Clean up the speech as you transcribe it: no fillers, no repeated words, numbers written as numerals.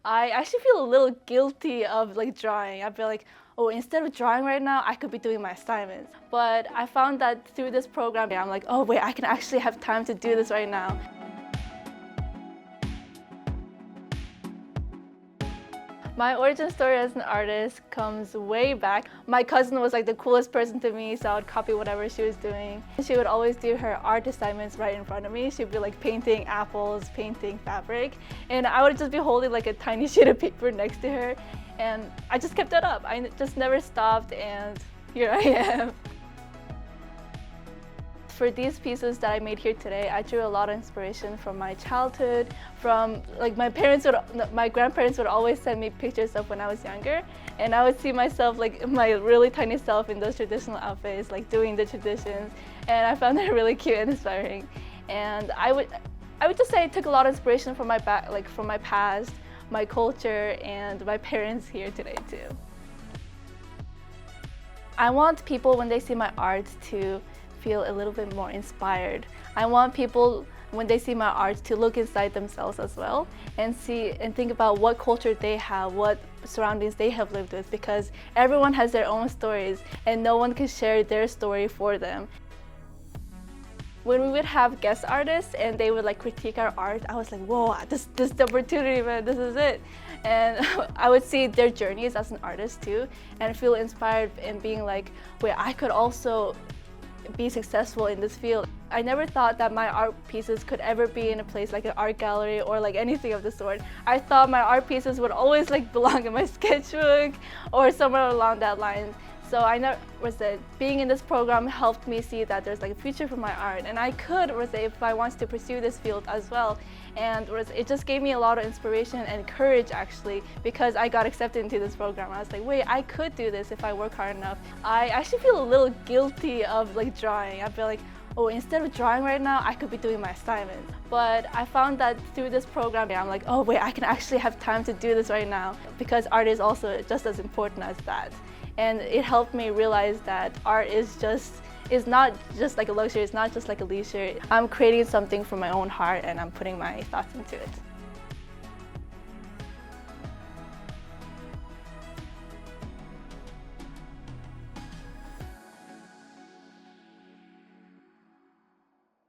I actually feel a little guilty of like drawing. I feel like, oh, instead of drawing right now, I could be doing my assignments. But I found that through this program, I'm like, oh wait, I can actually have time to do this right now. My origin story as an artist comes way back. My cousin was like the coolest person to me, so I would copy whatever she was doing. She would always do her art assignments right in front of me. She'd be like painting apples, painting fabric, and I would just be holding like a tiny sheet of paper next to her, and I just kept it up. I just never stopped, and here I am. For these pieces that I made here today, I drew a lot of inspiration from my childhood, from like my grandparents would always send me pictures of when I was younger, and I would see myself, like my really tiny self, in those traditional outfits, like doing the traditions, and I found that really cute and inspiring. And I would just say I took a lot of inspiration from my past, my culture, and my parents here today too. I want people, when they see my art, to feel a little bit more inspired. I want people, when they see my art, to look inside themselves as well and see and think about what culture they have, what surroundings they have lived with, because everyone has their own stories and no one can share their story for them. When we would have guest artists and they would like critique our art, I was like, whoa, this is the opportunity, man, this is it. And I would see their journeys as an artist too and feel inspired and being like, wait, I could also be successful in this field. I never thought that my art pieces could ever be in a place like an art gallery or like anything of the sort. I thought my art pieces would always like belong in my sketchbook or somewhere along that line. So I never being in this program helped me see that there's like a future for my art, and I could if I wanted to pursue this field as well. And it just gave me a lot of inspiration and courage actually, because I got accepted into this program. I was like, wait, I could do this if I work hard enough. I actually feel a little guilty of like drawing. I feel like, oh, instead of drawing right now, I could be doing my assignments. But I found that through this program, I'm like, oh wait, I can actually have time to do this right now, because art is also just as important as that. And it helped me realize that art is not just like a luxury, it's not just like a leisure. I'm creating something from my own heart and I'm putting my thoughts into it.